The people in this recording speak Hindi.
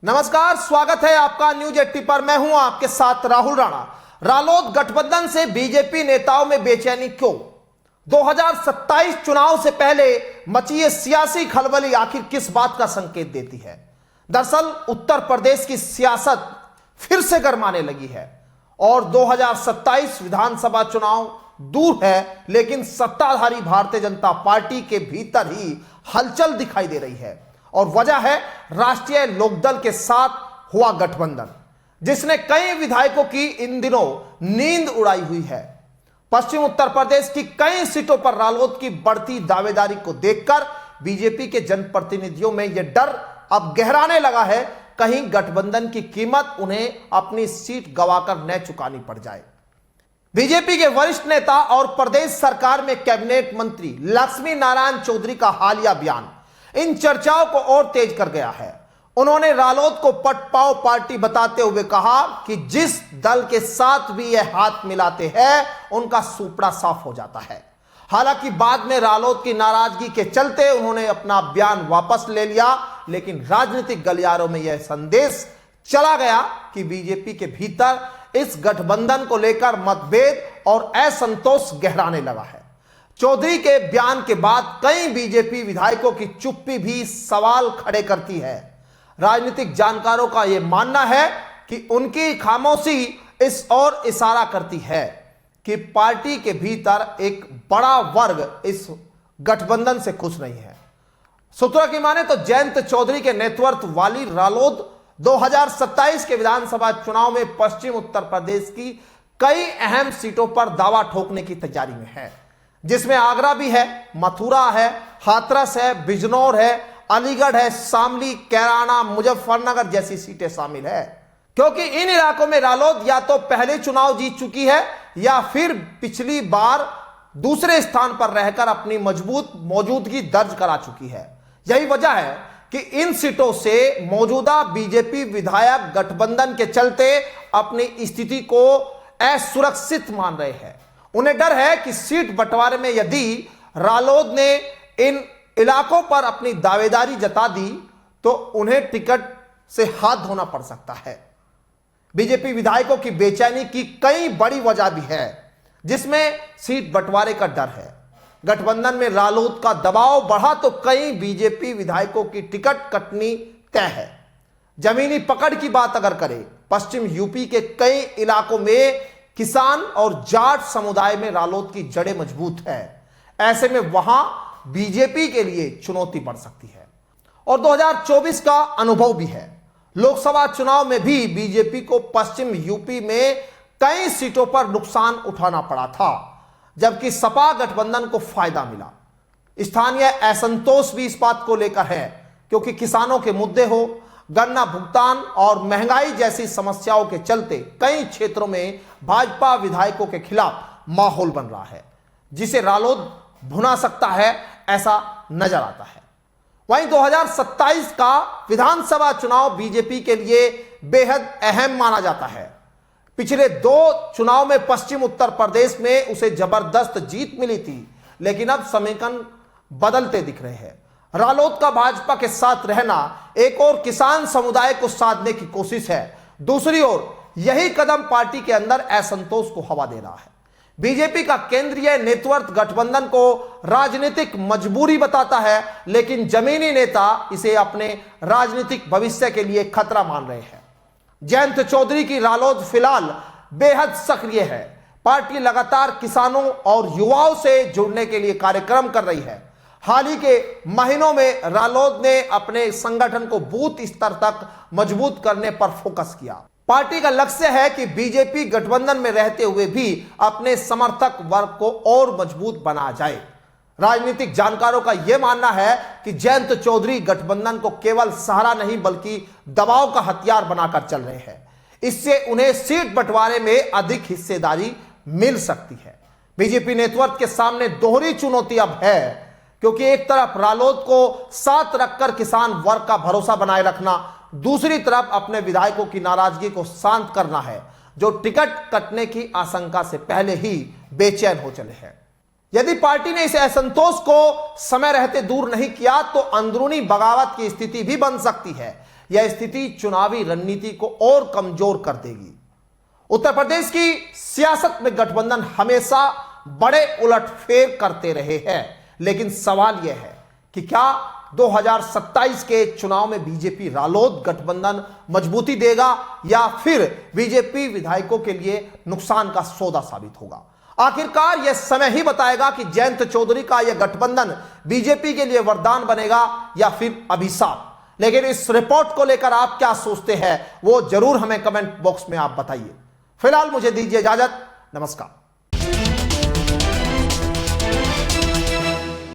नमस्कार, स्वागत है आपका न्यूज 80 पर। मैं हूं आपके साथ राहुल राणा। रालोद गठबंधन से बीजेपी नेताओं में बेचैनी क्यों? 2027 चुनाव से पहले मची ये सियासी खलबली आखिर किस बात का संकेत देती है? दरअसल उत्तर प्रदेश की सियासत फिर से गरमाने लगी है और 2027 विधानसभा चुनाव दूर है, लेकिन सत्ताधारी भारतीय जनता पार्टी के भीतर ही हलचल दिखाई दे रही है। और वजह है राष्ट्रीय लोकदल के साथ हुआ गठबंधन, जिसने कई विधायकों की इन दिनों नींद उड़ाई हुई है। पश्चिम उत्तर प्रदेश की कई सीटों पर रालोद की बढ़ती दावेदारी को देखकर बीजेपी के जनप्रतिनिधियों में यह डर अब गहराने लगा है, कहीं गठबंधन की कीमत उन्हें अपनी सीट गंवाकर न चुकानी पड़ जाए। बीजेपी के वरिष्ठ नेता और प्रदेश सरकार में कैबिनेट मंत्री लक्ष्मी नारायण चौधरी का हालिया बयान इन चर्चाओं को और तेज कर गया है। उन्होंने रालोद को पटपाव पार्टी बताते हुए कहा कि जिस दल के साथ भी यह हाथ मिलाते हैं उनका सुपड़ा साफ हो जाता है। हालांकि बाद में रालोद की नाराजगी के चलते उन्होंने अपना बयान वापस ले लिया, लेकिन राजनीतिक गलियारों में यह संदेश चला गया कि बीजेपी के भीतर इस गठबंधन को लेकर मतभेद और असंतोष गहराने लगा है। चौधरी के बयान के बाद कई बीजेपी विधायकों की चुप्पी भी सवाल खड़े करती है। राजनीतिक जानकारों का यह मानना है कि उनकी खामोशी इस ओर इशारा करती है कि पार्टी के भीतर एक बड़ा वर्ग इस गठबंधन से खुश नहीं है। सूत्रों की माने तो जयंत चौधरी के नेतृत्व वाली रालोद 2027 के विधानसभा चुनाव में पश्चिम उत्तर प्रदेश की कई अहम सीटों पर दावा ठोकने की तैयारी में है, जिसमें आगरा भी है, मथुरा है, हाथरस है, बिजनौर है, अलीगढ़ है, शामली, कैराना, मुजफ्फरनगर जैसी सीटें शामिल है। क्योंकि इन इलाकों में रालोद या तो पहले चुनाव जीत चुकी है या फिर पिछली बार दूसरे स्थान पर रहकर अपनी मजबूत मौजूदगी दर्ज करा चुकी है। यही वजह है कि इन सीटों से मौजूदा बीजेपी विधायक गठबंधन के चलते अपनी स्थिति को असुरक्षित मान रहे हैं। उन्हें डर है कि सीट बंटवारे में यदि रालोद ने इन इलाकों पर अपनी दावेदारी जता दी तो उन्हें टिकट से हाथ धोना पड़ सकता है। बीजेपी विधायकों की बेचैनी की कई बड़ी वजह भी है, जिसमें सीट बंटवारे का डर है। गठबंधन में रालोद का दबाव बढ़ा तो कई बीजेपी विधायकों की टिकट कटनी तय है। जमीनी पकड़ की बात अगर करें, पश्चिम यूपी के कई इलाकों में किसान और जाट समुदाय में रालोद की जड़ें मजबूत है। ऐसे में वहां बीजेपी के लिए चुनौती बढ़ सकती है। और 2024 का अनुभव भी है। लोकसभा चुनाव में भी बीजेपी को पश्चिम यूपी में कई सीटों पर नुकसान उठाना पड़ा था, जबकि सपा गठबंधन को फायदा मिला। स्थानीय असंतोष भी इस बात को लेकर है, क्योंकि किसानों के मुद्दे हो, गन्ना भुगतान और महंगाई जैसी समस्याओं के चलते कई क्षेत्रों में भाजपा विधायकों के खिलाफ माहौल बन रहा है, जिसे रालोद भुना सकता है, ऐसा नजर आता है। वहीं 2027 का विधानसभा चुनाव बीजेपी के लिए बेहद अहम माना जाता है। पिछले 2 चुनाव में पश्चिम उत्तर प्रदेश में उसे जबरदस्त जीत मिली थी, लेकिन अब समीकरण बदलते दिख रहे हैं। रालोद का भाजपा के साथ रहना एक और किसान समुदाय को साधने की कोशिश है, दूसरी ओर यही कदम पार्टी के अंदर असंतोष को हवा दे रहा है। बीजेपी का केंद्रीय नेतृत्व गठबंधन को राजनीतिक मजबूरी बताता है, लेकिन जमीनी नेता इसे अपने राजनीतिक भविष्य के लिए खतरा मान रहे हैं। जयंत चौधरी की रालोद फिलहाल बेहद सक्रिय है। पार्टी लगातार किसानों और युवाओं से जुड़ने के लिए कार्यक्रम कर रही है। हाल ही के महीनों में रालोद ने अपने संगठन को बूथ स्तर तक मजबूत करने पर फोकस किया। पार्टी का लक्ष्य है कि बीजेपी गठबंधन में रहते हुए भी अपने समर्थक वर्ग को और मजबूत बना जाए। राजनीतिक जानकारों का यह मानना है कि जयंत चौधरी गठबंधन को केवल सहारा नहीं बल्कि दबाव का हथियार बनाकर चल रहे हैं। इससे उन्हें सीट बंटवारे में अधिक हिस्सेदारी मिल सकती है। बीजेपी नेतृत्व के सामने दोहरी चुनौती अब है, क्योंकि एक तरफ रालोद को साथ रखकर किसान वर्ग का भरोसा बनाए रखना, दूसरी तरफ अपने विधायकों की नाराजगी को शांत करना है, जो टिकट कटने की आशंका से पहले ही बेचैन हो चले हैं। यदि पार्टी ने इस असंतोष को समय रहते दूर नहीं किया तो अंदरूनी बगावत की स्थिति भी बन सकती है। यह स्थिति चुनावी रणनीति को और कमजोर कर देगी। उत्तर प्रदेश की सियासत में गठबंधन हमेशा बड़े उलटफेर करते रहे हैं, लेकिन सवाल यह है कि क्या 2027 के चुनाव में बीजेपी रालोद गठबंधन मजबूती देगा या फिर बीजेपी विधायकों के लिए नुकसान का सौदा साबित होगा। आखिरकार यह समय ही बताएगा कि जयंत चौधरी का यह गठबंधन बीजेपी के लिए वरदान बनेगा या फिर अभिशाप। लेकिन इस रिपोर्ट को लेकर आप क्या सोचते हैं वो जरूर हमें कमेंट बॉक्स में आप बताइए। फिलहाल मुझे दीजिए इजाजत, नमस्कार।